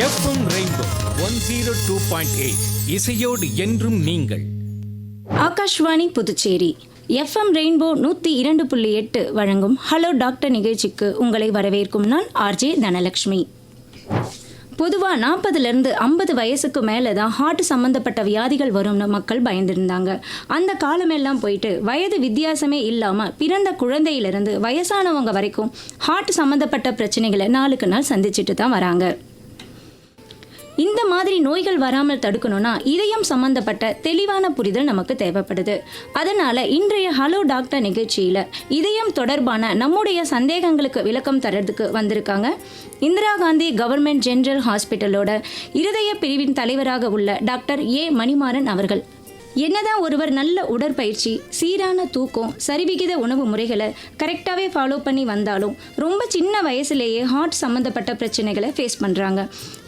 FM rainbow 102.8 இசையோடு என்றும் நீங்கள். ஆகாஷ்வாணி புதுச்சேரி எஃப்எம் ரெயின்போ 102.8 வழங்கும் ஹலோ டாக்டர் நிகழ்ச்சிக்கு உங்களை வரவேற்கும் நான் ஆர்ஜே தனலட்சுமி. பொதுவாக 40லேருந்து 50 வயசுக்கு மேலே தான் ஹார்ட் சம்மந்தப்பட்ட வியாதிகள் வரும்னு மக்கள் பயந்துருந்தாங்க. அந்த காலமெல்லாம் போயிட்டு வயது வித்தியாசமே இல்லாமல் பிறந்த குழந்தையிலிருந்து வயசானவங்க வரைக்கும் ஹார்ட் சம்மந்தப்பட்ட பிரச்சனைகளை நாளுக்கு நாள் சந்திச்சுட்டு தான் வராங்க. இந்த மாதிரி நோய்கள் வராமல் தடுக்கணும்னா இதயம் சம்பந்தப்பட்ட தெளிவான புரிதல் நமக்கு தேவைப்படுது. அதனால இன்றைய ஹலோ டாக்டர் நிகழ்ச்சியில இதயம் தொடர்பான நம்முடைய சந்தேகங்களுக்கு விளக்கம் தரதுக்கு வந்திருக்காங்க இந்திரா காந்தி கவர்மெண்ட் ஜெனரல் ஹாஸ்பிட்டலோட இருதய பிரிவின் தலைவராக உள்ள டாக்டர் ஏ மணிமாறன் அவர்கள். என்னதான் ஒருவர் நல்ல உடற்பயிற்சி, சீரான தூக்கம், சரிவிகித உணவு முறைகளை கரெக்டாகவே ஃபாலோ பண்ணி வந்தாலும் ரொம்ப சின்ன வயசுலேயே ஹார்ட் சம்மந்தப்பட்ட பிரச்சனைகளை ஃபேஸ் பண்ணுறாங்க.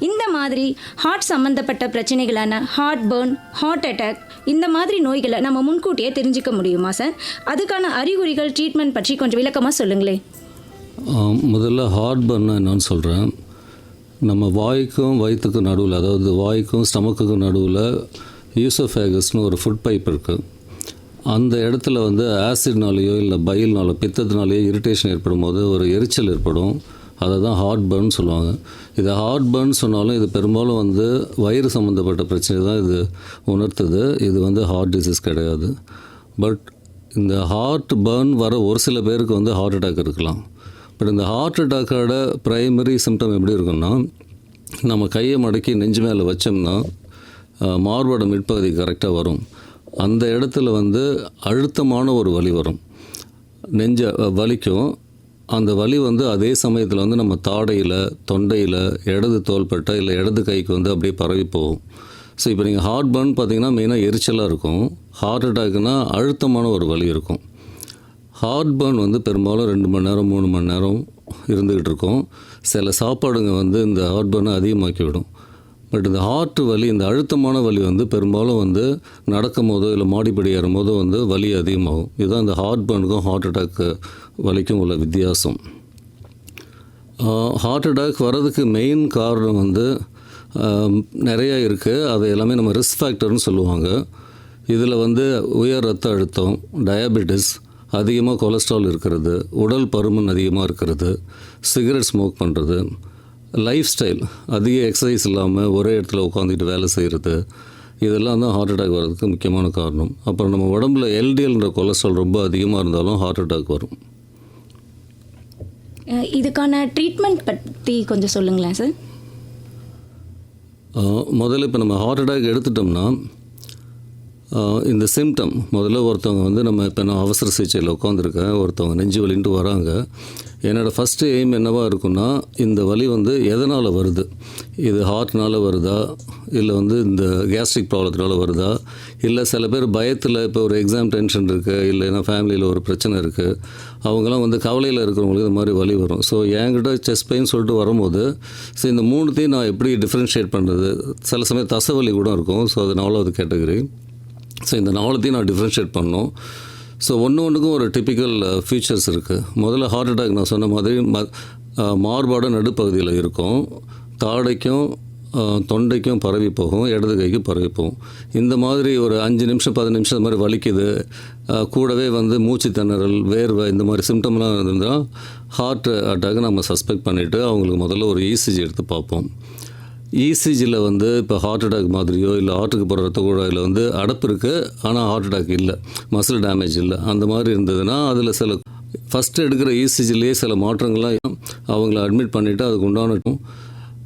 இந்த மாதிரி ஹார்ட் சம்மந்தப்பட்ட பிரச்சனைகளான ஹார்ட் பர்ன், ஹார்ட் அட்டாக் இந்த மாதிரி நோய்களை நம்ம முன்கூட்டியே தெரிஞ்சுக்க முடியுமா சார்? அதுக்கான அறிகுறிகள், ட்ரீட்மெண்ட் பற்றி கொஞ்சம் விளக்கமாக சொல்லுங்களேன். முதல்ல ஹார்ட் பர்ன் என்னன்னு சொல்கிறேன். நம்ம வாய்க்கும் வயிற்றுக்கும் நடுவில், அதாவது வாய்க்கும் ஸ்டமக்குக்கும் நடுவில் யூசோஃபேகஸ்னு ஒரு ஃபுட் பைப் இருக்குது. அந்த இடத்துல வந்து ஆசிட்னாலேயோ இல்லை பைல்னாலோ பித்தத்தினாலேயோ இரிட்டேஷன் ஏற்படும் போது ஒரு எரிச்சல் ஏற்படும். அதை தான் ஹார்ட் பர்ன் சொல்லுவாங்க. இதை ஹார்ட் பர்ன் சொன்னாலும் இது பெரும்பாலும் வந்து வயிறு சம்மந்தப்பட்ட பிரச்சனை தான் இது உணர்த்துது. இது வந்து ஹார்ட் டிசீஸ் கிடையாது. பட் இந்த ஹார்ட் பர்ன் வர ஒரு சில பேருக்கு வந்து ஹார்ட் அட்டாக் இருக்கலாம். பட் இந்த ஹார்ட் அட்டாக்கோட ப்ரைமரி சிம்டம் எப்படி இருக்குன்னா, நம்ம கையை மடக்கி நெஞ்சு மேலே வச்சோம்னா மார்போட மிட்பகுதி கரெக்டாக வரும். அந்த இடத்துல வந்து அழுத்தமான ஒரு வலி வரும், நெஞ்ச வலிக்கும். அந்த வலி வந்து அதே சமயத்தில் வந்து நம்ம தாடையில், தொண்டையில், இடது தோள்பட்டை இல்லை இடது கைக்கு வந்து அப்படியே பரவி போகும். ஸோ இப்போ நீங்கள் ஹார்ட் பர்ன் பார்த்திங்கன்னா மெயினாக எரிச்சலாக இருக்கும். ஹார்ட் அட்டாக்னா அழுத்தமான ஒரு வலி இருக்கும். ஹார்ட் பர்ன் வந்து பெரும்பாலும் 2 மணி நேரம் 3 மணி நேரம் இருந்துக்கிட்டு இருக்கும். சில சாப்பாடுங்க வந்து இந்த ஹார்ட் பர்னை அதிகமாக்கி விடும். பட் இந்த ஹார்ட் வலி, இந்த அழுத்தமான வலி வந்து பெரும்பாலும் வந்து நடக்கும் போதோ இல்லை மாடிப்படி ஏறும் போதோ வந்து வலி அதிகமாகும். இதுதான் இந்த ஹார்ட் பர்னுக்கும் ஹார்ட் அட்டாக் வலிக்கும் உள்ள வித்தியாசம். ஹார்ட் அட்டாக் வர்றதுக்கு மெயின் காரணம் வந்து நிறையா இருக்குது. அது எல்லாமே நம்ம ரிஸ்க் ஃபேக்டர்னு சொல்லுவாங்க. இதில் வந்து உயர் ரத்த அழுத்தம், டயபெட்டிஸ், அதிகமாக கொலஸ்ட்ரால் இருக்கிறது, உடல் பருமன் அதிகமாக இருக்கிறது, சிகரெட் ஸ்மோக் பண்ணுறது, லைஃப் ஸ்டைல், அதிக எக்ஸசைஸ் இல்லாமல் ஒரே இடத்துல உட்காந்துட்டு வேலை செய்கிறது, இதெல்லாம் தான் ஹார்ட் அட்டாக் வர்றதுக்கு முக்கியமான காரணம். அப்புறம் நம்ம உடம்புல எல்டிஎல்ன்ற கொலஸ்ட்ரால் ரொம்ப அதிகமாக இருந்தாலும் ஹார்ட் அட்டாக் வரும். இதுக்கான ட்ரீட்மெண்ட் பற்றி கொஞ்சம் சொல்லுங்களேன் சார். முதல்ல இப்போ நம்ம ஹார்ட் அட்டாக் எடுத்துட்டோம்னா இந்த சிம்டம் முதல்ல ஒருத்தவங்க வந்து நம்ம இப்போ நான் அவசர சிகிச்சையில் உட்காந்துருக்கேன், ஒருத்தவங்க நெஞ்சு வலின்ட்டு வராங்க. என்னோடய ஃபஸ்ட்டு எய்ம் என்னவாக இருக்குன்னா, இந்த வலி வந்து எதனால் வருது, இது ஹார்ட்னால் வருதா இல்லை வந்து இந்த கேஸ்ட்ரிக் ப்ராப்ளத்தினால வருதா, இல்லை சில பேர் பயத்தில் இப்போ ஒரு எக்ஸாம் டென்ஷன் இருக்குது, இல்லைன்னா ஃபேமிலியில் ஒரு பிரச்சனை இருக்குது, அவங்களாம் வந்து கவலையில் இருக்கிறவங்களுக்கு இந்த மாதிரி வலி வரும். ஸோ என்கிட்ட செஸ்ட் பெயின் சொல்லிட்டு வரும்போது ஸோ இந்த மூணுத்தையும் நான் எப்படி டிஃப்ரென்ஷியேட் பண்ணுறது, சில சமயம் தசவலி கூட இருக்கும். ஸோ அது 4வது கேட்டகரி. ஸோ இந்த 4த்தையும் நான் டிஃப்ரென்ஷியேட் பண்ணோம். ஸோ ஒன்றுக்கும் ஒரு டிப்பிக்கல் ஃபீச்சர்ஸ் இருக்குது. முதல்ல ஹார்ட் அட்டாக் நான் சொன்ன மாதிரி மார்போட நடுப்பகுதியில் இருக்கும், தாடைக்கும் தொண்டைக்கும் பரவி போகும், இடது கைக்கு பரவி போகும். இந்த மாதிரி ஒரு 5 நிமிஷம் 10 நிமிஷம் மாதிரி வலிக்குது, கூடவே வந்து மூச்சு திணறல், வேர்வை, இந்த மாதிரி சிம்டம்லாம் இருந்தால் ஹார்ட் அட்டாக் நம்ம சஸ்பெக்ட் பண்ணிவிட்டு அவங்களுக்கு முதல்ல ஒரு இசிஜி எடுத்து பார்ப்போம். இசிஜியில் வந்து இப்போ ஹார்ட் அட்டாக் மாதிரியோ இல்லை ஹார்ட்டுக்கு போகிற ரத்த குழாயில் வந்து அடப்பு இருக்குது, ஆனால் ஹார்ட் அட்டாக் இல்லை, மசில் டேமேஜ் இல்லை, அந்த மாதிரி இருந்ததுன்னா அதில் சில ஃபஸ்ட்டு எடுக்கிற இசிஜிலேயே சில மாற்றங்கள்லாம் அவங்கள அட்மிட் பண்ணிவிட்டு அதுக்கு உண்டான.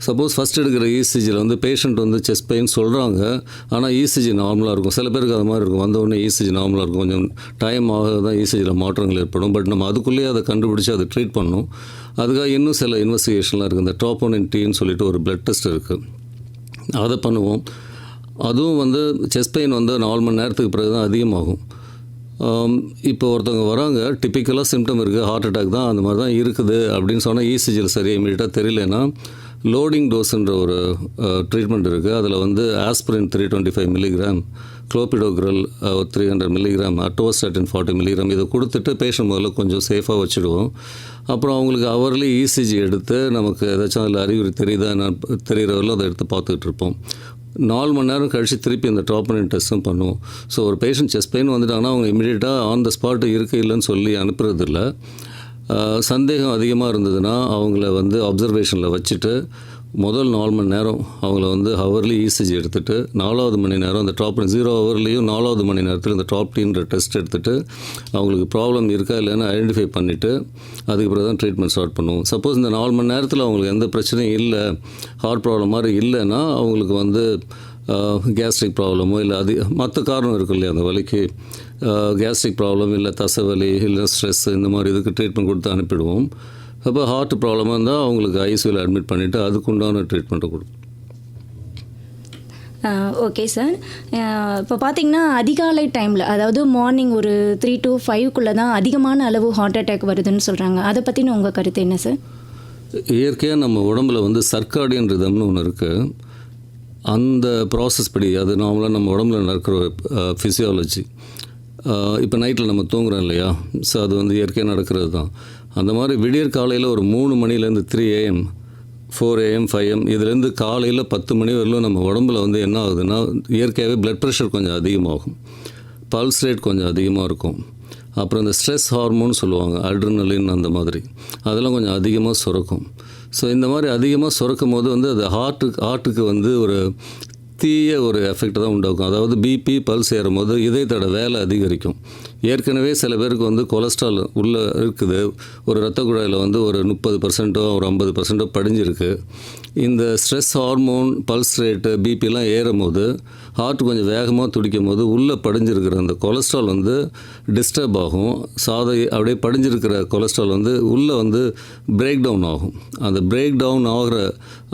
சப்போஸ் ஃபஸ்ட் எடுக்கிற இசிஜியில் வந்து பேஷண்ட் வந்து செஸ்ட் பெயின் சொல்கிறாங்க, ஆனால் இசிஜி நார்மலாக இருக்கும். சில பேருக்கு அது மாதிரி இருக்கும், வந்தவுடனே இசிஜி நார்மலாக இருக்கும், கொஞ்சம் டைம் ஆக தான் இசிஜியில் மாற்றங்கள் ஏற்படும். பட் நம்ம அதுக்குள்ளேயே அதை கண்டுபிடிச்சி அதை ட்ரீட் பண்ணணும். அதுக்காக இன்னும் சில இன்வெஸ்டிகேஷன்லாம் இருக்குது. இந்த ட்ரோபோனின் டீன்னு சொல்லிட்டு ஒரு பிளட் டெஸ்ட் இருக்குது, அதை பண்ணுவோம். அதுவும் வந்து செஸ்ட் பெயின் வந்து 4 மணி நேரத்துக்கு பிறகு தான் அதிகமாகும். இப்போ ஒருத்தவங்க வராங்க, டிப்பிக்கலாக சிம்டம் இருக்குது, ஹார்ட் அட்டாக் தான், அந்த மாதிரி தான் இருக்குது அப்படின்னு சொன்னால் இசிஜியில் சரியாக இமீடியட்டாக தெரியலன்னா லோடிங் டோஸ்ன்ற ஒரு ட்ரீட்மெண்ட் இருக்குது. அதில் வந்து aspirin 325 milligram clopidogrel 300 milligram, அட்டோஸ்டாட்டின் 40 milligram இதை கொடுத்துட்டு பேஷண்ட் முதல்ல கொஞ்சம் சேஃபாக வச்சுடுவோம். அப்புறம் அவங்களுக்கு அவர்லி இசிஜி எடுத்து நமக்கு ஏதாச்சும் அதில் அறிகுறி தெரிகிறவரில் அதை எடுத்து பார்த்துக்கிட்டு இருப்போம். 4 மணி நேரம் கழித்து திருப்பி இந்த ட்ராப்பனின் டெஸ்ட்டும் பண்ணுவோம். ஸோ ஒரு பேஷண்ட் செஸ்ட் பெயின் வந்துட்டாங்கன்னா அவங்க இமீடியட்டாக ஆன் த ஸ்பாட்டு இருக்க இல்லைன்னு சொல்லி அனுப்புறதில்ல. சந்தேகம் அதிகமாக இருந்ததுன்னா அவங்கள வந்து அப்சர்வேஷனில் வச்சுட்டு முதல் 4 மணி நேரம் அவங்கள வந்து ஹவர்லி இசிஜி எடுத்துகிட்டு 4வது மணி நேரம் அந்த ட்ராப்டின் 0 ஹவர்லேயும் 4வது மணி நேரத்தில் இந்த ட்ராப்டின்ற டெஸ்ட் எடுத்துகிட்டு அவங்களுக்கு ப்ராப்ளம் இருக்கா இல்லைன்னு ஐடென்டிஃபை பண்ணிவிட்டு அதுக்கு பிறகு தான் ட்ரீட்மெண்ட் ஸ்டார்ட் பண்ணுவோம். சப்போஸ் இந்த 4 மணி நேரத்தில் அவங்களுக்கு எந்த பிரச்சனையும் இல்லை, ஹார்ட் ப்ராப்ளம் மாதிரி இல்லைன்னா அவங்களுக்கு வந்து கேஸ்ட்ரிக் ப்ராப்ளமோ இல்லை மற்ற காரணம் இருக்கும் இல்லையா அந்த வலிக்கு, கேஸ்ட்ரிக் ப்ராப்ளம் இல்லை தசை வலி இல்லை ஸ்ட்ரெஸ் இந்த மாதிரி இதுக்கு ட்ரீட்மெண்ட் கொடுத்து அனுப்பிடுவோம். அப்போ ஹார்ட் ப்ராப்ளமாக இருந்தால் அவங்களுக்கு ஐசியூவில் அட்மிட் பண்ணிவிட்டு அதுக்குண்டான ட்ரீட்மெண்ட்டை கொடுப்போம். Okay sir. இப்போ பார்த்தீங்கன்னா அதிகாலை டைமில், அதாவது மார்னிங் ஒரு 3 to 5 தான் அதிகமான அளவு ஹார்ட் அட்டாக் வருதுன்னு சொல்கிறாங்க. அதை பற்றின உங்கள் கருத்து என்ன சார்? இயற்கையாக நம்ம உடம்புல வந்து சர்க்காடியன் ரிதம்னு ஒன்று இருக்குது. அந்த ப்ராசஸ் படி அது நார்மலாக நம்ம உடம்புல நடக்கிற ஃபிசியாலஜி. இப்போ நைட்டில் நம்ம தூங்குறோம் இல்லையா, ஸோ அது வந்து இயற்கையாக நடக்கிறது தான். அந்த மாதிரி விடியற் காலையில் ஒரு 3 மணிலேருந்து 3 AM 4 AM 5 AM இதுலேருந்து காலையில் 10 மணி வரலும் நம்ம உடம்புல வந்து என்ன ஆகுதுன்னா இயற்கையாகவே ப்ளட் ப்ரெஷர் கொஞ்சம் அதிகமாகும், பல்ஸ் ரேட் கொஞ்சம் அதிகமாக இருக்கும். அப்புறம் இந்த ஸ்ட்ரெஸ் ஹார்மோன் சொல்லுவாங்க, அட்ரினலின் அந்த மாதிரி அதெல்லாம் கொஞ்சம் அதிகமாக சுரக்கும். ஸோ இந்த மாதிரி அதிகமாக சுரக்கும் போது வந்து அது ஹார்ட்டுக்கு வந்து ஒரு தீய ஒரு எஃபெக்ட் தான் உண்டாக்கும். அதாவது பிபி பல்ஸ் ஏறும் போது இதயத்தோட வேலை அதிகரிக்கும். ஏற்கனவே சில பேருக்கு வந்து கொலஸ்ட்ரால் உள்ளே இருக்குது, ஒரு இரத்த குழாயில் வந்து ஒரு 30% ஒரு 50% படிஞ்சிருக்கு. இந்த ஸ்ட்ரெஸ் ஹார்மோன் பல்ஸ் ரேட்டு பிபிலாம் ஏறும் போது ஹார்ட் கொஞ்சம் வேகமாக துடிக்கும் போது உள்ளே படிஞ்சிருக்கிற அந்த கொலஸ்ட்ரால் வந்து டிஸ்டர்ப் ஆகும். அப்படியே படிஞ்சிருக்கிற கொலஸ்ட்ரால் வந்து உள்ளே வந்து பிரேக் டவுன் ஆகும். அந்த பிரேக் டவுன் ஆகிற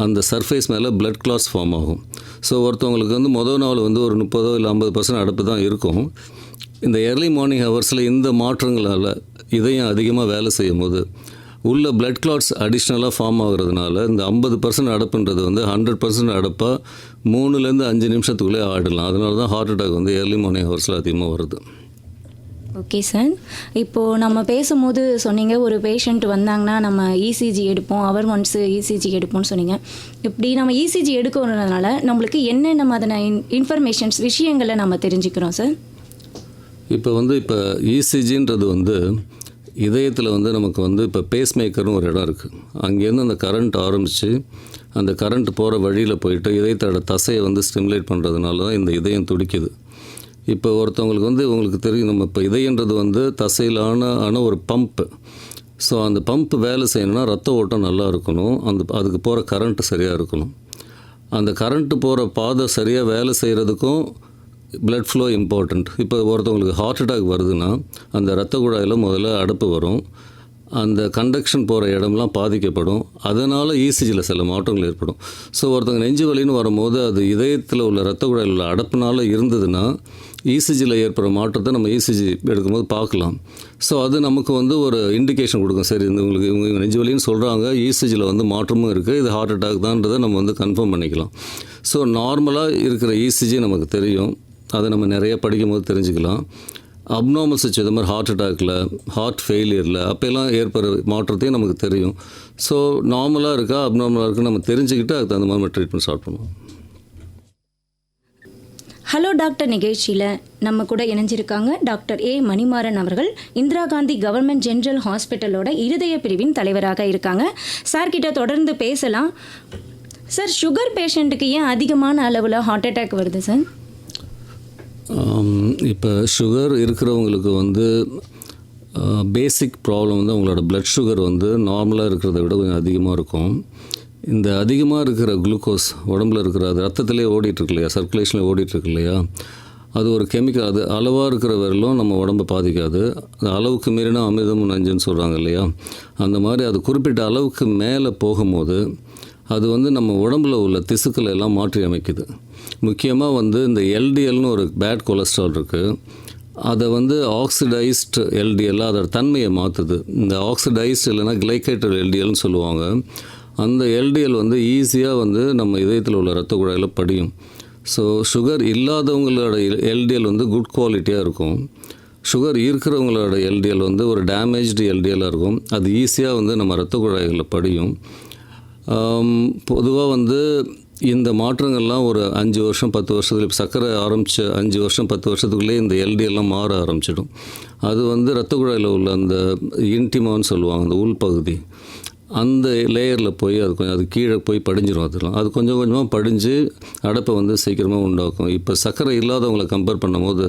அந்த சர்ஃபேஸ் மேலே பிளட் கிளாட்ஸ் ஃபார்ம் ஆகும். ஸோ ஒருத்தவங்களுக்கு வந்து முதல் நாள் வந்து ஒரு 30 இல்லை 50% அடைப்பு தான் இருக்கும். இந்த ஏர்லி மார்னிங் ஹவர்ஸில் இந்த மாற்றங்களால் இதயம் அதிகமாக வேலை செய்யும் போது உள்ள பிளட் கிளாட்ஸ் அடிஷ்னலாக ஃபார்ம் ஆகுறதுனால இந்த 50% அடைப்புன்றது வந்து 100% அடைப்பாக 3-5 நிமிஷத்துக்குள்ளே ஆகிடலாம். அதனால தான் ஹார்ட் அட்டாக் வந்து ஏர்லி மார்னிங் ஹவர்ஸில் அதிகமாக வருது. Okay sir. இப்போது நம்ம பேசும்போது சொன்னீங்க ஒரு பேஷண்ட் வந்தாங்கன்னா நம்ம இசிஜி எடுப்போம், அவர் ஒன்ஸு இசிஜி எடுப்போம்னு சொன்னீங்க. இப்படி நம்ம இசிஜி எடுக்கிறதுனால நம்மளுக்கு என்னென்ன மாதிரியான இன்ஃபர்மேஷன்ஸ் விஷயங்களை நம்ம தெரிஞ்சுக்கிறோம் சார்? இப்போ இசிஜின்றது வந்து இதயத்தில் வந்து நமக்கு வந்து இப்போ பேஸ் மேக்கர்னு ஒரு இடம் இருக்குது. அங்கேருந்து அந்த கரண்ட் ஆரம்பித்து அந்த கரண்ட் போகிற வழியில் போயிட்டு இதயத்தோட தசையை வந்து ஸ்டிமுலேட் பண்ணுறதுனால தான் இந்த இதயம் துடிக்குது. இப்போ ஒருத்தவங்களுக்கு வந்து உங்களுக்கு தெரியும், நம்ம இப்போ இதயன்றது வந்து தசையிலான ஒரு பம்ப்பு. ஸோ அந்த பம்ப் வேலை செய்யணும்னா ரத்த ஓட்டம் நல்லா இருக்கணும், அதுக்கு போகிற கரண்ட்டு சரியாக இருக்கணும். அந்த கரண்ட்டு போகிற பாதை சரியாக வேலை செய்கிறதுக்கும் பிளட் ஃப்ளோ இம்பார்ட்டண்ட். இப்போ ஒருத்தவங்களுக்கு ஹார்ட் அட்டாக் வருதுன்னா அந்த இரத்த குழாயில் முதல்ல அடைப்பு வரும், அந்த கண்டக்ஷன் போகிற இடம்லாம் பாதிக்கப்படும். அதனால் இசிஜியில் சில மாற்றங்கள் ஏற்படும். ஸோ ஒருத்தவங்க நெஞ்சு வலின்னு வரும்போது அது இதயத்தில் உள்ள இரத்த குழாயில் உள்ள அடைப்புனால இருந்ததுன்னா இசிஜியில் ஏற்படுற மாற்றத்தை நம்ம இசிஜி எடுக்கும்போது பார்க்கலாம். ஸோ அது நமக்கு வந்து ஒரு இண்டிகேஷன் கொடுக்கும். சரி, உங்களுக்கு இவங்க நெஞ்சு வலின்னு சொல்கிறாங்க, இசிஜியில் வந்து மாற்றமும் இருக்குது, இது ஹார்ட் அட்டாக் தான்றதை நம்ம வந்து கன்ஃபார்ம் பண்ணிக்கலாம். ஸோ நார்மலாக இருக்கிற இசிஜி நமக்கு தெரியும், அதை நம்ம நிறைய படிக்கும் போது தெரிஞ்சுக்கலாம். அப்நார்மல் சுவிட்ச் இது மாதிரி ஹார்ட் அட்டாக்கில், ஹார்ட் ஃபெயிலியரில் அப்போல்லாம் ஏற்படுற மாற்றத்தையும் நமக்கு தெரியும். ஸோ நார்மலாக இருக்கா அப்நார்மலாக இருக்குன்னு நம்ம தெரிஞ்சுக்கிட்டு அதுக்கு தகுந்த மாதிரி ட்ரீட்மெண்ட் ஸ்டார்ட் பண்ணுவோம். ஹலோ டாக்டர் நிகழ்ச்சியில் நம்ம கூட இணைஞ்சிருக்காங்க டாக்டர் ஏ மணிமாறன் அவர்கள். இந்திரா காந்தி கவர்மெண்ட் ஜென்ரல் ஹாஸ்பிட்டலோட இருதய பிரிவின் தலைவராக இருக்காங்க. சார்கிட்ட தொடர்ந்து பேசலாம். சார், சுகர் பேஷண்ட்டுக்கு ஏன் அதிகமான அளவில் ஹார்ட் அட்டாக் வருது சார்? இப்போ சுகர் இருக்கிறவங்களுக்கு வந்து பேசிக் ப்ராப்ளம் வந்து அவங்களோட பிளட் சுகர் வந்து நார்மலாக இருக்கிறத விட கொஞ்சம் அதிகமாக இருக்கும். இந்த அதிகமாக இருக்கிற குளுக்கோஸ் உடம்புல இருக்கிற அது ரத்தத்திலே ஓடிட்டுருக்கு இல்லையா, சர்க்குலேஷனில் ஓடிட்டுருக்கு இல்லையா, அது ஒரு கெமிக்கல். அது அளவாக இருக்கிற வரையிலும் நம்ம உடம்பை பாதிக்காது. அது அளவுக்கு மீறினா அமிர்தமும் நஞ்சுன்னு சொல்கிறாங்க இல்லையா, அந்த மாதிரி அது குறிப்பிட்ட அளவுக்கு மேலே போகும்போது அது வந்து நம்ம உடம்புல உள்ள திசுக்களை எல்லாம் மாற்றி அமைக்குது. முக்கியமாக வந்து இந்த எல்டிஎல்னு ஒரு பேட் கொலஸ்ட்ரால் இருக்குது, அதை வந்து ஆக்சிடைஸ்டு எல்டிஎல்லாக அதோட தன்மையை மாற்றுது. இந்த ஆக்சிடைஸ்டு இல்லைனா கிளைகேட்டட் எல்டிஎல்னு சொல்லுவாங்க. அந்த எல்டிஎல் வந்து ஈஸியாக வந்து நம்ம இதயத்தில் உள்ள இரத்த குழாயில் படியும். ஸோ சுகர் இல்லாதவங்களோட எல்டிஎல் வந்து குட் குவாலிட்டியாக இருக்கும். சுகர் இருக்கிறவங்களோட எல்டிஎல் வந்து ஒரு டேமேஜ்டு எல்டிஎல்லாக இருக்கும். அது ஈஸியாக வந்து நம்ம இரத்த குழாய்களில் படியும். பொதுவாக வந்து இந்த மாற்றங்கள்லாம் ஒரு 5 வருஷம் 10 வருஷத்துல இப்போ சர்க்கரை ஆரம்பித்த 5 வருஷம் 10 வருஷத்துக்குள்ளே இந்த எல்டிஎல்லாம் மாற ஆரம்பிச்சிடும். அது வந்து இரத்த குழாயில் உள்ள அந்த இன்டிமான்னு சொல்லுவாங்க, அந்த உள்பகுதி, அந்த லேயரில் போய் அது கீழே போய் படிஞ்சிடும். அது கொஞ்சம் கொஞ்சமாக படிஞ்சு அடைப்பை வந்து சீக்கிரமாக உண்டாக்கும். இப்போ சர்க்கரை இல்லாதவங்களை கம்பேர் பண்ணும்போது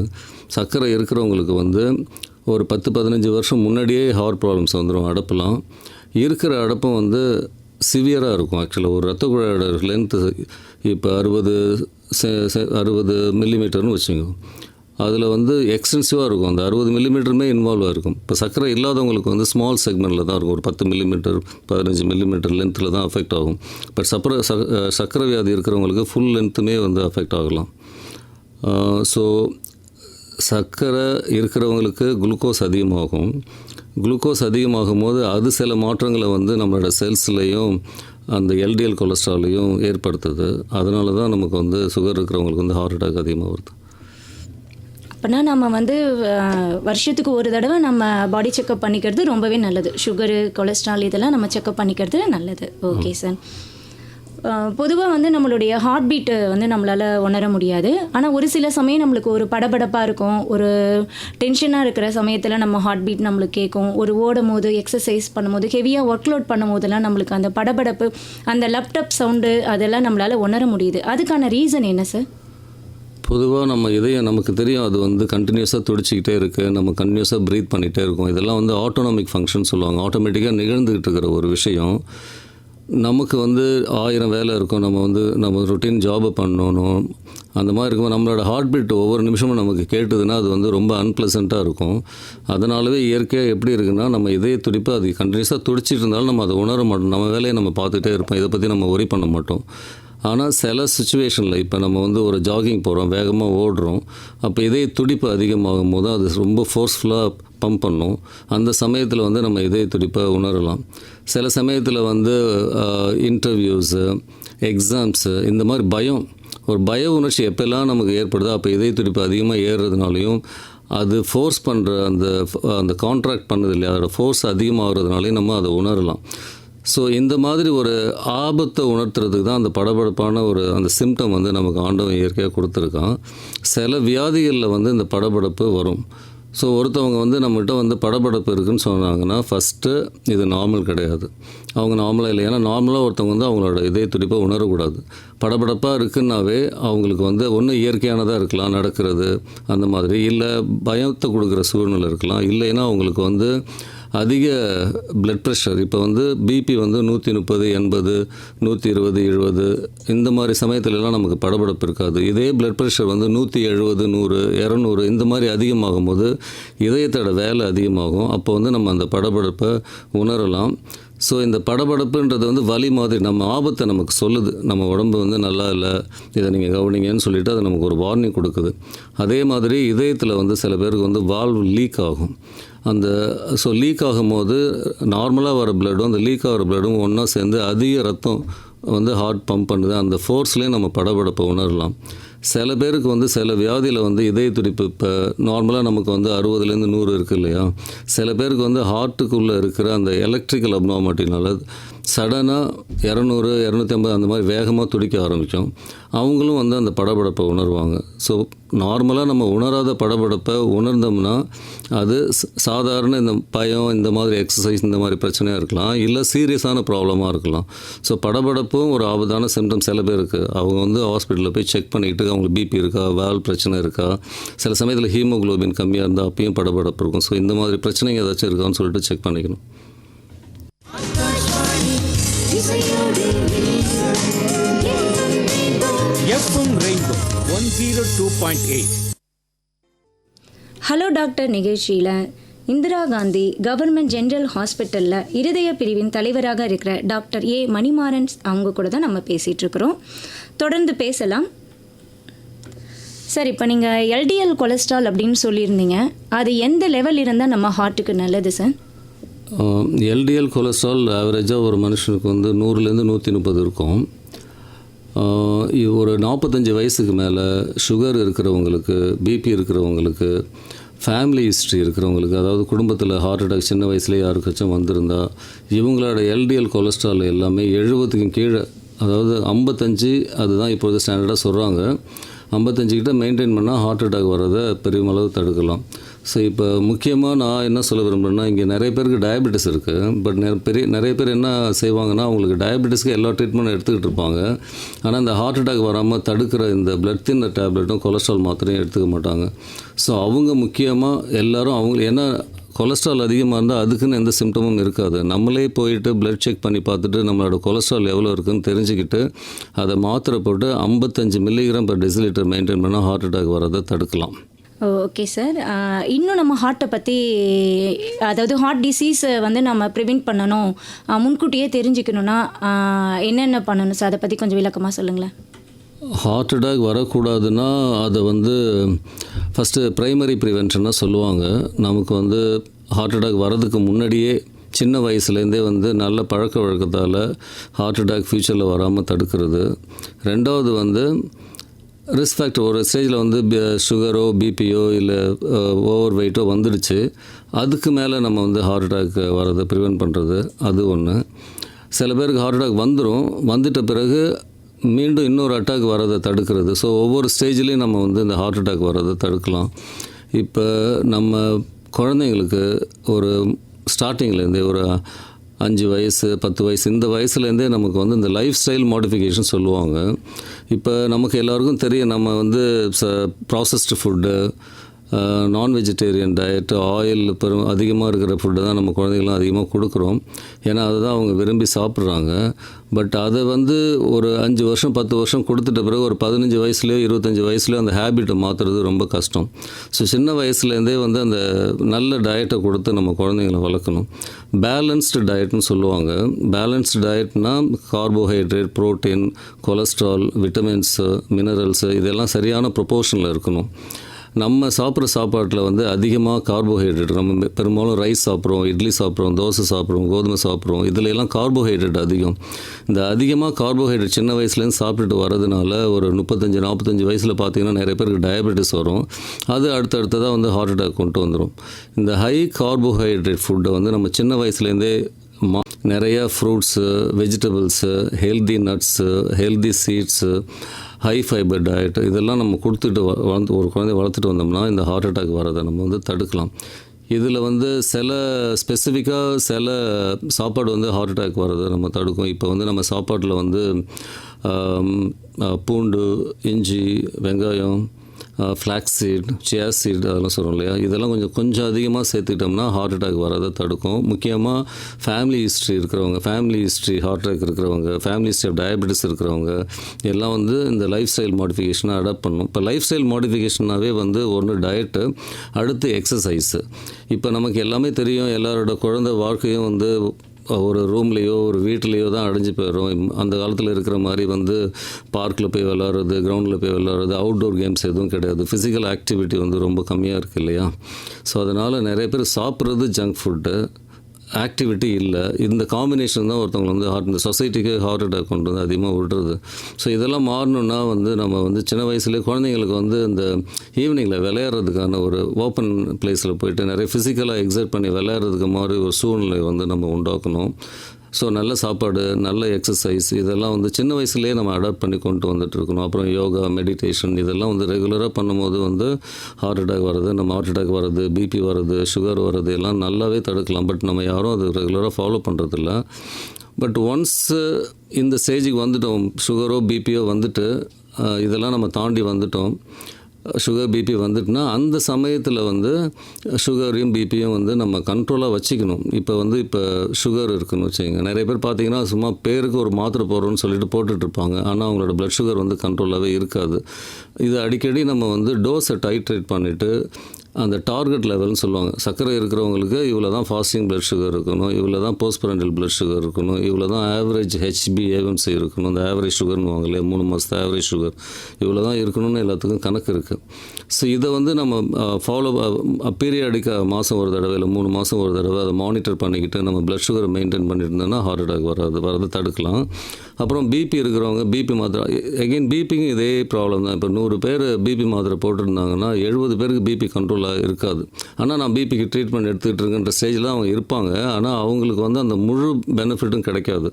சர்க்கரை இருக்கிறவங்களுக்கு வந்து ஒரு 10-15 வருஷம் முன்னாடியே ஹார்ட் ப்ராப்ளம்ஸ் வந்துடும். அடைப்பெல்லாம் இருக்கிற அடைப்பும் வந்து சிவியராக இருக்கும். ஆக்சுவலாக ஒரு இரத்த குழாயோட லென்த்து இப்போ 60 மில்லிமீட்டர்னு வச்சுங்க. அதில் வந்து எக்ஸ்டென்சிவாக இருக்கும். அந்த 60 மில்லிமீட்டருமே இன்வால்வ் ஆகிருக்கும். இப்போ சர்க்கரை இல்லாதவங்களுக்கு வந்து ஸ்மால் செக்மெண்ட்டில் தான் இருக்கும். ஒரு 10 மில்லிமீட்டர் 15 மில்லிமீட்டர் லென்த்தில் தான் அஃபெக்ட் ஆகும். பட் சர்க்கரை வியாதி இருக்கிறவங்களுக்கு ஃபுல் லென்த்துமே வந்து அஃபெக்ட் ஆகலாம். ஸோ சர்க்கரை இருக்கிறவங்களுக்கு குளுக்கோஸ் அதிகமாகும். குளுக்கோஸ் அதிகமாகும் போது அது சில மாற்றங்களை வந்து நம்மளோட செல்ஸ்லையும் அந்த எல்டிஎல் கொலஸ்ட்ராலையும் ஏற்படுத்துது. அதனால தான் நமக்கு வந்து சுகர் இருக்கிறவங்களுக்கு வந்து ஹார்ட் அட்டாக் அதிகமாக வருது. அப்போனா நம்ம வந்து வருஷத்துக்கு ஒரு தடவை நம்ம பாடி செக்கப் பண்ணிக்கிறது ரொம்பவே நல்லது. சுகரு, கொலஸ்ட்ரால் இதெல்லாம் நம்ம செக்கப் பண்ணிக்கிறது நல்லது. Okay sir. பொதுவாக வந்து நம்மளுடைய ஹார்ட் பீட்டு வந்து நம்மளால் உணர முடியாது. ஆனால் ஒரு சில சமயம் நம்மளுக்கு ஒரு படபடப்பாக இருக்கும், ஒரு டென்ஷனாக இருக்கிற சமயத்தில் நம்ம ஹார்ட் பீட் நம்மளுக்கு கேட்கும். ஒரு ஓடும் போது, எக்ஸசைஸ் பண்ணும்போது, ஹெவியாக ஒர்க் லோட் பண்ணும் போதெல்லாம் நம்மளுக்கு அந்த படபடப்பு, அந்த லேப்டாப் சவுண்டு அதெல்லாம் நம்மளால் உணர முடியுது. அதுக்கான ரீசன் என்ன சார்? பொதுவாக நம்ம இதயம் நமக்கு தெரியும், அது வந்து கண்டினியூஸாக துடிச்சிக்கிட்டே இருக்குது, நம்ம கண்டினியூஸாக ப்ரீத் பண்ணிகிட்டே இருக்கோம். இதெல்லாம் வந்து ஆட்டோனாமிக் ஃபங்க்ஷன் சொல்லுவாங்க. ஆட்டோமேட்டிக்காக நிகழ்ந்துக்கிட்டு இருக்கிற ஒரு விஷயம். நமக்கு வந்து 1000 வேலை இருக்கும். நம்ம ரொட்டீன் ஜாபை பண்ணணும். அந்த மாதிரி இருக்கும். நம்மளோட ஹார்ட் பீட் ஒவ்வொரு நிமிஷமும் நமக்கு கேட்டுதுன்னா அது வந்து ரொம்ப அன்பிளசண்ட்டாக இருக்கும். அதனாலவே இயற்கையாக எப்படி இருக்குன்னா, நம்ம இதய துடிப்பு அது கண்டினியூஸாக துடிச்சிட்டு இருந்தாலும் நம்ம அதை உணர மாட்டோம். நம்ம வேலையை நம்ம பார்த்துட்டே இருப்போம். இதை பற்றி நம்ம ஒரி பண்ண மாட்டோம். ஆனால் சில சுச்சுவேஷனில் இப்போ நம்ம வந்து ஒரு ஜாகிங் போகிறோம், வேகமாக ஓடுறோம், அப்போ இதய துடிப்பு அதிகமாகும் போது அது ரொம்ப ஃபோர்ஸ்ஃபுல்லாக பம்ப் பண்ணும். அந்த சமயத்தில் வந்து நம்ம இதய துடிப்பை உணரலாம். சில சமயத்தில் வந்து இன்டர்வியூஸு, எக்ஸாம்ஸு, இந்த மாதிரி ஒரு பய உணர்ச்சி எப்போல்லாம் நமக்கு ஏற்படுதோ அப்போ இதய துடிப்பு அதிகமாக ஏறுறதுனாலையும் அது ஃபோர்ஸ் பண்ணுற அந்த கான்ட்ராக்ட் பண்ணது இல்லையா, அதோட ஃபோர்ஸ் அதிகமாகிறதுனாலையும் நம்ம அதை உணரலாம். ஸோ இந்த மாதிரி ஒரு ஆபத்தை உணர்த்துறதுக்கு தான் அந்த படபடப்பான அந்த சிம்டம் வந்து நமக்கு ஆண்டவன் இயற்கையாக கொடுத்துருக்கான். சில வியாதிகளில் வந்து இந்த படபடப்பு வரும். ஸோ ஒருத்தவங்க வந்து நம்மகிட்ட வந்து படபடப்பு இருக்குதுன்னு சொன்னாங்கன்னா ஃபஸ்ட்டு இது நார்மல் கிடையாது, அவங்க நார்மலாக இல்லை. ஏன்னா நார்மலாக ஒருத்தவங்க வந்து அவங்களோட இதய துடிப்பை உணரக்கூடாது. படபடப்பாக இருக்குன்னாவே அவங்களுக்கு வந்து ஒன்று இயற்கையானதாக இருக்கலாம், நடக்கிறது அந்த மாதிரி, இல்லை பயத்தை கொடுக்குற சூழ்நிலை இருக்கலாம், இல்லைன்னா அவங்களுக்கு வந்து அதிக பிளட் ப்ரெஷர். இப்போ வந்து பிபி வந்து 130, 80, 120, 70 இந்த மாதிரி சமயத்துலலாம் நமக்கு படபடப்பு இருக்காது. இதே பிளட் ப்ரெஷர் வந்து 170, 100, 200 இந்த மாதிரி அதிகமாகும் போது இதயத்தோட வேலை அதிகமாகும். அப்போ வந்து நம்ம அந்த படபடப்பை உணரலாம். ஸோ இந்த படபடப்புன்றது வந்து வலி மாதிரி நம்ம ஆபத்தை நமக்கு சொல்லுது. நம்ம உடம்பு வந்து நல்லா இல்லை, இதை நீங்கள் கவனிங்கன்னு சொல்லிவிட்டு அது நமக்கு ஒரு வார்னிங் கொடுக்குது. அதே மாதிரி இதயத்தில் வந்து சில பேருக்கு வந்து வால்வ் லீக் ஆகும். ஸோ லீக் ஆகும்போது நார்மலாக வர பிளட்டும் அந்த லீக் ஆகிற பிளட்டும் ஒன்றா சேர்ந்து அதிக ரத்தம் வந்து ஹார்ட் பம்ப் பண்ணுது. அந்த ஃபோர்ஸ்லேயே நம்ம படபடப்பை உணரலாம். சில பேருக்கு வந்து சில வியாதியில் வந்து இதய துடிப்பு இப்போ நார்மலாக நமக்கு வந்து 60லேருந்து 100 இருக்குது இல்லையா, சில பேருக்கு வந்து ஹார்ட்டுக்குள்ளே இருக்கிற அந்த எலக்ட்ரிக்கல் அப்நார்மாலிட்டினால சடனாக 200, 250 அந்த மாதிரி வேகமாக துடிக்க ஆரம்பிக்கும். அவங்களும் வந்து அந்த படபடப்பை உணர்வாங்க. ஸோ நார்மலாக நம்ம உணராத படபடப்பை உணர்ந்தோம்னா அது சாதாரண இந்த பயம், இந்த மாதிரி எக்ஸசைஸ், இந்த மாதிரி பிரச்சனையாக இருக்கலாம், இல்லை சீரியஸான ப்ராப்ளமாக இருக்கலாம். ஸோ படபடப்பும் ஒரு ஆபத்தான சிம்டம் சில பேருக்கு. அவங்க வந்து ஹாஸ்பிட்டலில் போய் செக் பண்ணிக்கிட்டு அவங்களுக்கு பிபி இருக்கா, வால்வ் பிரச்சனை இருக்கா, சில சமயத்தில் ஹீமோகுளோபின் கம்மியாக இருந்தால் அப்பயும் படபடப்பு இருக்கும். ஸோ இந்த மாதிரி பிரச்சனைங்க ஏதாச்சும் இருக்கான்னு சொல்லிட்டு செக் பண்ணிக்கணும். FM rainbow 102.8. ஹலோ டாக்டர் நிகழ்ச்சியில் இந்திரா காந்தி கவர்மெண்ட் ஜென்ரல் ஹாஸ்பிட்டலில் இருதய பிரிவின் தலைவராக இருக்கிற டாக்டர் ஏ மணிமாறன் அவங்க கூட தான் நம்ம பேசிகிட்டு இருக்கிறோம். தொடர்ந்து பேசலாம் சார். இப்போ நீங்கள் எல்டிஎல் கொலஸ்ட்ரால் அப்படின்னு சொல்லியிருந்தீங்க, அது எந்த லெவல் இருந்தால் நம்ம ஹார்ட்டுக்கு நல்லது சார்? எல்டிஎல் கொலஸ்ட்ரால் ஆவரேஜாக ஒரு மனுஷனுக்கு வந்து 100லேருந்து 130 இருக்கும். ஒரு 45 வயசுக்கு மேலே சுகர் இருக்கிறவங்களுக்கு, பிபி இருக்கிறவங்களுக்கு, ஃபேமிலி ஹிஸ்ட்ரி இருக்கிறவங்களுக்கு, அதாவது குடும்பத்தில் ஹார்ட் அட்டாக் சின்ன வயசுலேயே யாருக்காச்சும் வந்திருந்தா, இவங்களோட எல்டிஎல் கொலஸ்ட்ரால் எல்லாமே 70க்கும் கீழே, அதாவது 55 அதுதான் இப்போது ஸ்டாண்டர்டாக சொல்கிறாங்க, 55 கிட்ட மெயின்டைன் பண்ணால் ஹார்ட் அட்டாக் வர்றதை பெருமளவு தடுக்கலாம். ஸோ இப்போ முக்கியமாக நான் என்ன சொல்ல விரும்புகிறேன்னா, இங்கே நிறைய பேருக்கு டயபெட்டிஸ் இருக்குது. பட் நிறைய பேர் என்ன செய்வாங்கன்னா, அவங்களுக்கு டயபெட்டிஸ்க்கு எல்லா ட்ரீட்மெண்ட்டும் எடுத்துக்கிட்டு இருப்பாங்க. ஆனால் இந்த ஹார்ட் அட்டாக் வராமல் தடுக்கிற இந்த பிளட் தின்னர் டேப்லெட்டும் கொலஸ்ட்ரால் மாத்திரையும் எடுத்துக்க மாட்டாங்க. ஸோ அவங்க முக்கியமாக எல்லோரும் ஏன்னா கொலஸ்ட்ரால் அதிகமாக இருந்தால் அதுக்குன்னு எந்த சிம்டமும் இருக்காது. நம்மளே போயிட்டு பிளட் செக் பண்ணி பார்த்துட்டு நம்மளோட கொலஸ்ட்ரால் எவ்வளோ இருக்குதுன்னு தெரிஞ்சுக்கிட்டு அதை மாத்திரை போட்டு 55 மில்லிகிராம் per டெசிலிட்டர் மெயின்டைன் பண்ணால் ஹார்ட் அட்டாக் வரதை தடுக்கலாம். Okay sir. இன்னும் நம்ம ஹார்ட்டை பற்றி, அதாவது ஹார்ட் டிசீஸை வந்து நம்ம ப்ரிவெண்ட் பண்ணணும், முன்கூட்டியே தெரிஞ்சுக்கணுன்னா என்னென்ன பண்ணணும் சார்? அதை பற்றி கொஞ்சம் விளக்கமாக சொல்லுங்களேன். ஹார்ட் அட்டாக் வரக்கூடாதுன்னா அதை வந்து ஃபஸ்ட்டு ப்ரைமரி ப்ரிவென்ஷனாக சொல்லுவாங்க. நமக்கு வந்து ஹார்ட் அட்டாக் வரதுக்கு முன்னாடியே சின்ன வயசுலேருந்தே வந்து நல்ல பழக்க வழக்கத்தால் ஹார்ட் அட்டாக் ஃப்யூச்சரில் வராமல் தடுக்கிறது. ரெண்டாவது வந்து ரிஸ்க் ஃபேக்டர், ஒரு ஸ்டேஜில் வந்து சுகரோ பிபியோ இல்லை ஓவர் வெயிட்டோ வந்துடுச்சு, அதுக்கு மேலே நம்ம வந்து ஹார்ட் அட்டாக் வரதை ப்ரிவெண்ட் பண்ணுறது, அது ஒன்று. சில பேருக்கு ஹார்ட் அட்டாக் வந்துட்ட பிறகு மீண்டும் இன்னொரு அட்டாக் வரதை தடுக்கிறது. ஸோ ஒவ்வொரு ஸ்டேஜ்லேயும் நம்ம வந்து இந்த ஹார்ட் அட்டாக் வரதை தடுக்கலாம். இப்போ நம்ம குழந்தைங்களுக்கு ஒரு ஸ்டார்டிங்லேருந்தே ஒரு 5 வயசு 10 வயசு இந்த வயசுலேருந்தே நமக்கு வந்து இந்த லைஃப் ஸ்டைல் மாடிஃபிகேஷன் சொல்லுவாங்க. இப்போ நமக்கு எல்லாருக்கும் தெரியும், நம்ம வந்து ப்ராசஸ்டு ஃபுட்டு, நான் வெஜிடேரியன் டயட்டு, ஆயில் அதிகமாக இருக்கிற ஃபுட்டு தான் நம்ம குழந்தைகள்லாம் அதிகமாக கொடுக்குறோம். ஏன்னா அதுதான் அவங்க விரும்பி சாப்பிட்றாங்க. பட் அதை வந்து ஒரு 5 வருஷம் 10 வருஷம் கொடுத்துட்ட பிறகு ஒரு 15 வயசுலேயோ 25 வயசுலேயோ அந்த ஹேபிட்டை மாற்றுறது ரொம்ப கஷ்டம். ஸோ சின்ன வயசுலேருந்தே வந்து அந்த நல்ல டயட்டை கொடுத்து நம்ம குழந்தைங்களை வளர்க்கணும். பேலன்ஸ்டு டயட்னு சொல்லுவாங்க. பேலன்ஸ்டு டயட்னால் carbohydrate, protein, cholesterol, vitamins, minerals இதெல்லாம் சரியான ப்ரொபோர்ஷனில் இருக்கணும். நம்ம சாப்பிட்ற சாப்பாட்டில் வந்து அதிகமாக கார்போஹைட்ரேட், நம்ம பெரும்பாலும் ரைஸ் சாப்பிட்றோம், இட்லி சாப்பிட்றோம், தோசை சாப்பிட்றோம், கோதுமை சாப்பிட்றோம், இதில் எல்லாம் கார்போஹைட்ரேட் அதிகம். இந்த அதிகமாக கார்போஹைட்ரேட் சின்ன வயசுலேருந்து சாப்பிட்டுட்டு வரதுனால ஒரு 35-45 வயசில் பார்த்திங்கன்னா நிறைய பேருக்கு டயபெட்டிஸ் வரும். அது அடுத்ததாக வந்து ஹார்ட் அட்டாக் கொண்டு வந்துடும். இந்த ஹை கார்போஹைட்ரேட் ஃபுட்டை வந்து நம்ம சின்ன வயசுலேருந்தே நிறையா fruits, vegetables, healthy nuts, healthy seeds, high fibre diet இதெல்லாம் நம்ம கொடுத்துட்டு ஒரு குழந்தைய வளர்த்துட்டு வந்தோம்னா இந்த ஹார்ட் அட்டாக் வரதை நம்ம வந்து தடுக்கலாம். இதில் வந்து ஸ்பெசிஃபிக்காக சில சாப்பாடு வந்து ஹார்ட் அட்டாக் வரதை நம்ம தடுக்கும். இப்போ வந்து நம்ம சாப்பாட்டில் வந்து பூண்டு, இஞ்சி, வெங்காயம், ஃப்ளாக்ஸீட், சியா சீட் அதெல்லாம் சொல்கிறோம் இல்லையா, இதெல்லாம் கொஞ்சம் அதிகமாக சேர்த்துக்கிட்டோம்னா ஹார்ட் அட்டாக் வரதை தடுக்கும். முக்கியமாக ஃபேமிலி ஹிஸ்ட்ரி ஹார்ட் அட்டாக் இருக்கிறவங்க, ஃபேமிலி ஹிஸ்ட்ரி ஆஃப் டயபெட்டிஸ் இருக்கிறவங்க எல்லாம் வந்து இந்த லைஃப் ஸ்டைல் மாடிஃபிகேஷனை அடாப்ட் பண்ணணும். இப்போ லைஃப் ஸ்டைல் மாடிஃபிகேஷனாகவே வந்து ஒன்று டயட்டு, அடுத்து எக்ஸசைஸு. இப்போ நமக்கு எல்லாமே தெரியும், எல்லாரோட குழந்தை வாழ்க்கையும் வந்து ஒரு ரூம்லேயோ ஒரு வீட்டிலையோ தான் அடைஞ்சு போயிடும். அந்த காலத்தில் இருக்கிற மாதிரி வந்து பார்க்கில் போய் விளாட்றது, கிரவுண்டில் போய் விளாட்றது, அவுட்டோர் கேம்ஸ் எதுவும் கிடையாது. ஃபிசிக்கல் ஆக்டிவிட்டி வந்து ரொம்ப கம்மியாக இருக்குது இல்லையா. ஸோ அதனால் நிறைய பேர் சாப்பிட்றது ஜங்க் ஃபுட்டு, ஆக்டிவிட்டி இல்லை. இந்த காம்பினேஷன் தான் ஒருத்தவங்க வந்து இந்த சொசைட்டிக்கு ஹார்ட் அட்டாக் கொண்டு வந்து அதிகமாக விடுறது. ஸோ இதெல்லாம் மாறணுன்னா வந்து நம்ம வந்து சின்ன வயசுலேயே குழந்தைங்களுக்கு வந்து இந்த ஈவினிங்கில் விளையாடுறதுக்கான ஒரு ஓப்பன் பிளேஸில் போயிட்டு நிறைய ஃபிசிக்கலாக எக்ஸைட் பண்ணி விளையாடுறதுக்கு மாதிரி ஒரு சூழ்நிலை வந்து நம்ம உண்டாக்கணும். ஸோ நல்ல சாப்பாடு, நல்ல எக்ஸசைஸ் இதெல்லாம் வந்து சின்ன வயசுலேயே நம்ம அடாப்ட் பண்ணி கொண்டு வந்துட்டு இருக்கணும். அப்புறம் யோகா, மெடிடேஷன் இதெல்லாம் வந்து ரெகுலராக பண்ணும்போது வந்து ஹார்ட் அட்டாக் வர்றது, பிபி வர்றது, சுகர் வர்றது எல்லாம் நல்லாவே தடுக்கலாம். பட் நம்ம யாரும் அது ரெகுலராக ஃபாலோ பண்ணுறதில்ல. பட் ஒன்ஸ் இந்த ஸ்டேஜுக்கு வந்துட்டோம், சுகரோ பிபியோ வந்துட்டு இதெல்லாம் நம்ம தாண்டி வந்துட்டோம், சுகர் பிபி வந்துட்டுனா அந்த சமயத்தில் வந்து சுகரையும் பிபியும் வந்து நம்ம கண்ட்ரோலாக வச்சுக்கணும். இப்போ சுகர் இருக்குன்னு வச்சுக்கோங்க, நிறைய பேர் பார்த்திங்கன்னா சும்மா பேருக்கு ஒரு மாத்திரை போடுறோன்னு சொல்லிட்டு போட்டுட்ருப்பாங்க. ஆனால் அவங்களோட ப்ளட் சுகர் வந்து கண்ட்ரோலாகவே இருக்காது. இது அடிக்கடி நம்ம வந்து டோஸை டைட்ரேட் பண்ணிவிட்டு அந்த டார்கெட் லெவல்னு சொல்லுவாங்க. சர்க்கரை இருக்கிறவங்களுக்கு இவ்வளோ தான் ஃபாஸ்டிங் பிளட் சுகர் இருக்கணும், இவ்வளோ தான் போஸ்ட்பரண்டல் பிளட் சுகர் இருக்கணும், இவ்வளோ தான் ஆவரேஜ் HbA1c இருக்கணும், இந்த ஆவரேஜ் சுகர்னு வாங்கலையே 3 மாதத்து ஆவரேஜ் சுகர் இவ்வளோ தான் இருக்கணும்னு எல்லாத்துக்கும் கணக்கு இருக்குது. ஸோ இதை வந்து நம்ம ஃபாலோ பீரியாடிக்காக மாதம் ஒரு தடவை இல்லை 3 மாதம் ஒரு தடவை அதை மானிட்டர் பண்ணிக்கிட்டு நம்ம பிளட் சுகரை மெயின்டைன் பண்ணிட்டு இருந்தோம்னா ஹார்ட் அட்டாக் வரதை தடுக்கலாம். அப்புறம் பிபி இருக்கிறவங்க பிபி மாத்திரை, எகெயின் பிபிக்கும் இதே ப்ராப்ளம் தான். இப்போ 100 பேர் பிபி மாத்திரை போட்டிருந்தாங்கன்னா 70 பேருக்கு பிபி கண்ட்ரோலாக இருக்காது. ஆனால் நான் பிபிக்கு ட்ரீட்மெண்ட் எடுத்துக்கிட்டு இருக்கேன்ற ஸ்டேஜில் அவங்க இருப்பாங்க. ஆனால் அவங்களுக்கு வந்து அந்த முழு பெனிஃபிட்டும் கிடைக்காது.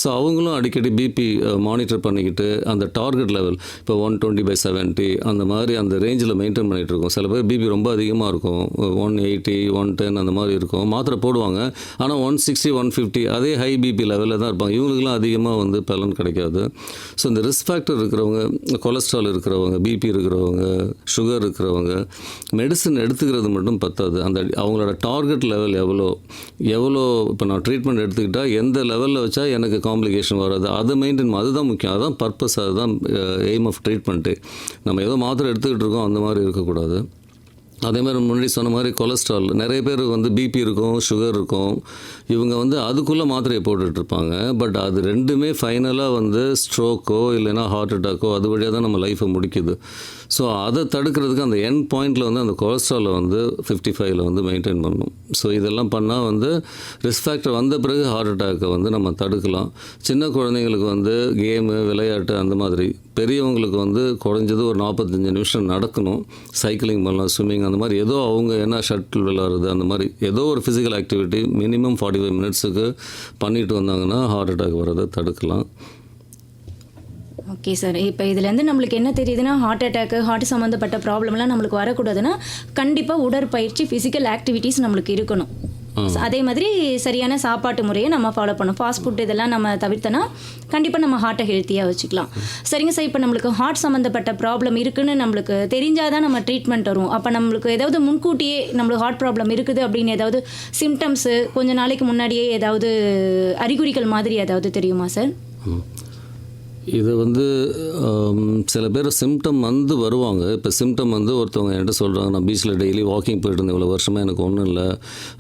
ஸோ அவங்களும் அடிக்கடி பிபி மானிட்டர் பண்ணிக்கிட்டு அந்த டார்கெட் லெவல் இப்போ 120/70 அந்த மாதிரி அந்த ரேஞ்சில் மெயின்டைன் பண்ணிகிட்டு இருக்கோம். சில பேர் பிபி ரொம்ப அதிகமாக இருக்கும், 180 110 அந்த மாதிரி இருக்கும், மாத்திரை போடுவாங்க. ஆனால் 160 150 அதே ஹை பிபி லெவலில் தான் இருப்பாங்க. இவங்களுக்குலாம் அதிகமாக வந்து பலன் கிடைக்காது. ஸோ இந்த ரிஸ்க் ஃபேக்டர் இருக்கிறவங்க, கொலஸ்ட்ரால் இருக்கிறவங்க, பிபி இருக்கிறவங்க, சுகர் இருக்கிறவங்க மெடிசன் எடுத்துக்கிறது மட்டும் பத்தாது. அந்த அவங்களோட டார்கெட் லெவல் எவ்வளோ இப்போ நான் ட்ரீட்மெண்ட் எடுத்துக்கிட்டால் எந்த லெவலில் வச்சா எனக்கு காம்ப்ளிகேஷன் வராது அதை மெயின்டைன், அதுதான் முக்கியம், அதுதான் பர்பஸ், அதுதான் எய்ம் ஆஃப் ட்ரீட்மெண்ட்டு. நம்ம ஏதோ மாத்திரை எடுத்துக்கிட்டு இருக்கோம் அந்த மாதிரி இருக்கக்கூடாது. அதே மாதிரி முன்னாடி சொன்ன மாதிரி கொலஸ்ட்ரால், நிறைய பேர் வந்து பிபி இருக்கும், சுகர் இருக்கும், இவங்க வந்து அதுக்குள்ளே மாத்திரையை போட்டுட்ருப்பாங்க. பட் அது ரெண்டுமே ஃபைனலாக வந்து ஸ்ட்ரோக்கோ இல்லைனா ஹார்ட் அட்டாக்கோ அது வழியாக தான் நம்ம லைஃப்பை முடிக்குது. ஸோ அதை தடுக்கிறதுக்கு அந்த எண்ட் பாயிண்டில் வந்து அந்த கொலஸ்ட்ராலை வந்து 55 வந்து மெயின்டைன் பண்ணணும். ஸோ இதெல்லாம் பண்ணால் வந்து ரிஸ்க் ஃபேக்டர் வந்த பிறகு ஹார்ட் அட்டாக்கை வந்து நம்ம தடுக்கலாம். சின்ன குழந்தைங்களுக்கு வந்து கேமு, விளையாட்டு அந்த மாதிரி, பெரியவங்களுக்கு வந்து குறைஞ்சது ஒரு 45 நிமிஷம் நடக்கணும், சைக்கிளிங் பண்ணலாம், ஸ்விம்மிங் அந்த மாதிரி ஏதோ அவங்க என்ன ஷட்டில் விளையாடுறது அந்த மாதிரி ஏதோ ஒரு ஃபிசிக்கல் ஆக்டிவிட்டி மினிமம் 45 மினிட்ஸுக்கு பண்ணிட்டு வந்தாங்கன்னா ஹார்ட் அட்டாக் வரதை தடுக்கலாம். ஓகே சார், இப்போ இதுலேருந்து நம்மளுக்கு என்ன தெரியுதுன்னா, ஹார்ட் அட்டாக்கு, ஹார்ட் சம்மந்தப்பட்ட ப்ராப்ளம்லாம் நம்மளுக்கு வரக்கூடாதுன்னா கண்டிப்பாக உடற்பயிற்சி, ஃபிசிக்கல் ஆக்டிவிட்டீஸ் நம்மளுக்கு இருக்கணும். அதே மாதிரி சரியான சாப்பாட்டு முறையை நம்ம ஃபாலோ பண்ணணும். ஃபாஸ்ட் ஃபுட் இதெல்லாம் நம்ம தவிர்த்தனா கண்டிப்பாக நம்ம ஹார்ட்டை ஹெல்த்தியாக வச்சுக்கலாம். சரிங்க சார், இப்போ நம்மளுக்கு ஹார்ட் சம்மந்தப்பட்ட ப்ராப்ளம் இருக்குன்னு நம்மளுக்கு தெரிஞ்சால் தான் நம்ம ட்ரீட்மெண்ட் வரும். அப்போ நம்மளுக்கு ஏதாவது முன்கூட்டியே நம்மளுக்கு ஹார்ட் ப்ராப்ளம் இருக்குது அப்படின்னு ஏதாவது சிம்டம்ஸு கொஞ்சம் நாளைக்கு முன்னாடியே ஏதாவது அறிகுறிகள் மாதிரி ஏதாவது தெரியுமா சார்? இது வந்து சில பேர் சிம்டம் வந்து வருவாங்க. இப்போ சிம்டம் வந்து ஒருத்தவங்க என்கிட்ட சொல்கிறாங்க, நான் பீச்சில் டெய்லி வாக்கிங் போயிட்டு இருந்தேன், இவ்வளோ வருஷமாக எனக்கு ஒன்றும் இல்லை,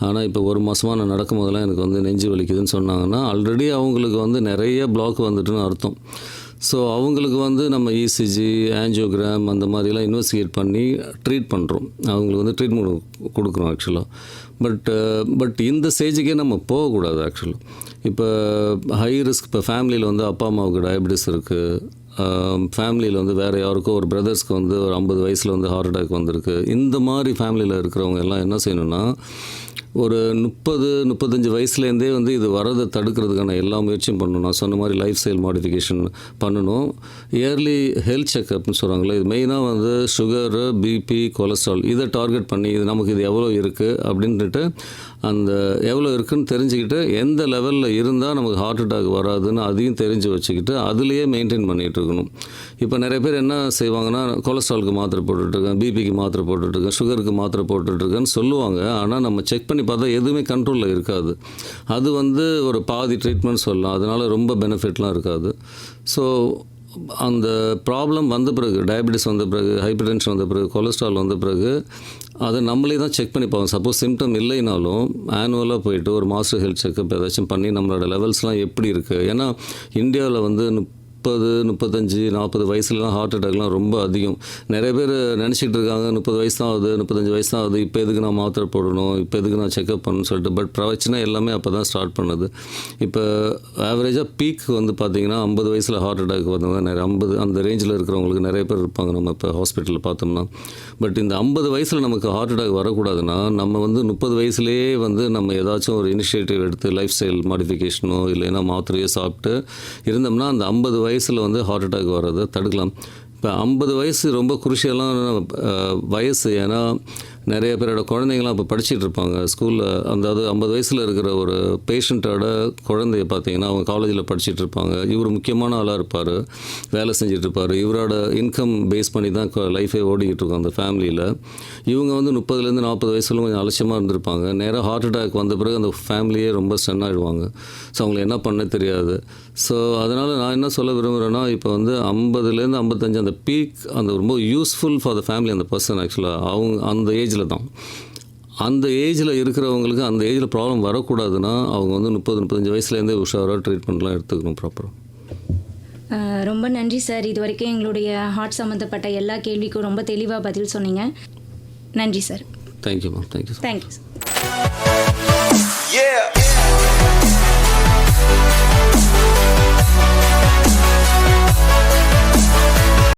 ஆனால் இப்போ ஒரு மாதமாக நான் நடக்கும் போதெல்லாம் எனக்கு வந்து நெஞ்சு வலிக்குதுன்னு சொன்னாங்கன்னா ஆல்ரெடி அவங்களுக்கு வந்து நிறைய பிளாக் வந்துட்டுன்னு அர்த்தம். ஸோ அவங்களுக்கு வந்து நம்ம இசிஜி, ஆஞ்சியோகிராம் அந்த மாதிரிலாம் இன்வெஸ்டிகேட் பண்ணி ட்ரீட் பண்ணுறோம். அவங்களுக்கு வந்து ட்ரீட்மெண்ட் கொடுக்குறோம் ஆக்சுவலாக. பட் இந்த ஸ்டேஜுக்கே நம்ம போகக்கூடாது ஆக்சுவலாக. இப்போ ஹை ரிஸ்க், இப்போ ஃபேமிலியில் வந்து அப்பா அம்மாவுக்கு டயபெட்டிஸ் இருக்குது, ஃபேமிலியில் வந்து வேறு யாருக்கோ ஒரு பிரதர்ஸ்க்கு வந்து ஒரு 50 வயசில் வந்து ஹார்ட் அட்டாக் வந்திருக்கு. இந்த மாதிரி ஃபேமிலியில் இருக்கிறவங்க எல்லாம் என்ன செய்யணும்னா, ஒரு 30-35 வயசுலேருந்தே வந்து இது வரதை தடுக்கிறதுக்கான எல்லா முயற்சியும் பண்ணணும். நான் சொன்ன மாதிரி லைஃப் ஸ்டைல் மாடிஃபிகேஷன் பண்ணணும். இயர்லி ஹெல்த் செக்அப்னு சொல்கிறாங்களே, இது மெயினாக வந்து சுகரு, பிபி, கொலஸ்ட்ரால் இதை டார்கெட் பண்ணி இது நமக்கு இது எவ்வளோ இருக்குது அப்படின்ட்டு அந்த எவ்வளோ இருக்குதுன்னு தெரிஞ்சுக்கிட்டு எந்த லெவலில் இருந்தால் நமக்கு ஹார்ட் அட்டாக் வராதுன்னு அதையும் தெரிஞ்சு வச்சுக்கிட்டு அதுலேயே மெயின்டைன் பண்ணிகிட்டு இருக்கணும். இப்போ நிறைய பேர் என்ன செய்வாங்கன்னா, கொலஸ்ட்ராலுக்கு மாத்திரை போட்டுட்ருக்கேன், பிபிக்கு மாத்திரை போட்டுட்ருக்கேன், சுகருக்கு மாத்திரை போட்டுட்ருக்கேன்னு சொல்லுவாங்க. ஆனால் நம்ம செக் பண்ணி பார்த்தா எதுவுமே கண்ட்ரோலில் இருக்காது. அது வந்து ஒரு பாதி ட்ரீட்மெண்ட் சொல்லலாம், அதனால் ரொம்ப பெனிஃபிட்லாம் இருக்காது. ஸோ அந்த ப்ராப்ளம் வந்த பிறகு, டயபெட்டிஸ் வந்த பிறகு, ஹைப்பர் டென்ஷன் வந்த பிறகு, கொலஸ்ட்ரால் வந்த பிறகு அதை நம்மளே தான் செக் பண்ணி பார்ப்போம். சப்போஸ் சிம்டம் இல்லைனாலும் ஆனுவலாக போயிட்டு ஒரு மாஸ்டர் ஹெல்த் செக்அப் ஏதாச்சும் பண்ணி நம்மளோட லெவல்ஸ்லாம் எப்படி இருக்குது. ஏன்னா இந்தியாவில் வந்து 30, 35, 40 வயசுலலாம் ஹார்ட் அட்டாக்லாம் ரொம்ப அதிகம். நிறைய பேர் நினச்சிட்டு இருக்காங்க 30 வயசு தான் ஆகுது, 35 வயசு தான் ஆகுது, இப்போ எதுக்கு நான் மாத்திரை போடணும், இப்போ எதுக்கு நான் செக்அப் பண்ணணும்னு சொல்லிட்டு. பட் பிரச்சனை எல்லாமே அப்போ தான் ஸ்டார்ட் பண்ணுது. இப்போ ஆவரேஜாக பீக் வந்து பார்த்திங்கன்னா 50 வயசில் ஹார்ட் அட்டாக் வந்தவங்க நிறைய 50 அந்த ரேஞ்சில் இருக்கிறவங்களுக்கு நிறைய பேர் இருப்பாங்க நம்ம இப்போ ஹாஸ்பிட்டலில் பார்த்தோம்னா. பட் இந்த 50 வயசில் நமக்கு ஹார்ட் அட்டாக் வரக்கூடாதுன்னா நம்ம வந்து 30 வயசுலேயே வந்து நம்ம ஏதாச்சும் ஒரு இனிஷியேட்டிவ் எடுத்து லைஃப் ஸ்டைல் மாடிஃபிகேஷனோ இல்லைன்னா மாத்திரையோ சாப்பிட்டு இருந்தோம்னா அந்த 50 வயசில் வந்து ஹார்ட் அட்டாக் வர்றதை தடுக்கலாம். இப்போ 50 வயசு ரொம்ப குருஷியலான வயசு. ஏன்னா நிறைய பேரோட குழந்தைங்களாம் இப்போ படிச்சுட்டு இருப்பாங்க ஸ்கூலில். அதாவது 50 வயசில் இருக்கிற ஒரு பேஷண்ட்டோட குழந்தைய பார்த்தீங்கன்னா அவங்க காலேஜில் படிச்சுட்டு இருப்பாங்க. இவர் முக்கியமான ஆளாக இருப்பார், வேலை செஞ்சுட்டு இருப்பார், இவரோட இன்கம் பேஸ் பண்ணி தான் லைஃபே ஓடிக்கிட்டு இருக்கும் அந்த ஃபேமிலியில். இவங்க வந்து 30லேருந்து 40 வயசுல கொஞ்சம் அலட்சியமாக இருந்திருப்பாங்க. நேராக ஹார்ட் அட்டாக் வந்த பிறகு அந்த ஃபேமிலியே ரொம்ப ஸ்டன் ஆகிடுவாங்க. ஸோ அவங்களுக்கு என்ன பண்ண தெரியாது. ஸோ அதனால் நான் என்ன சொல்ல விரும்புகிறேன்னா, இப்போ வந்து 50லேருந்து 55 அந்த பீக், அந்த ரொம்ப யூஸ்ஃபுல் ஃபார் த ஃபேமிலி அந்த பர்சன் ஆக்சுவலாக அவங்க அந்த ஏஜில் தான். அந்த ஏஜில் இருக்கிறவங்களுக்கு அந்த ஏஜில் ப்ராப்ளம் வரக்கூடாதுன்னா அவங்க வந்து 30-35 வயசுலேருந்தே உஷாராக ட்ரீட்மெண்ட்லாம் எடுத்துக்கணும் ப்ராப்பராக. ரொம்ப நன்றி சார். இது வரைக்கும் எங்களுடைய ஹார்ட் சம்மந்தப்பட்ட எல்லா கேள்விக்கும் ரொம்ப தெளிவாக பதில் சொன்னீங்க. நன்றி sir. Thank you ma'am. Thank you. Thank you sir.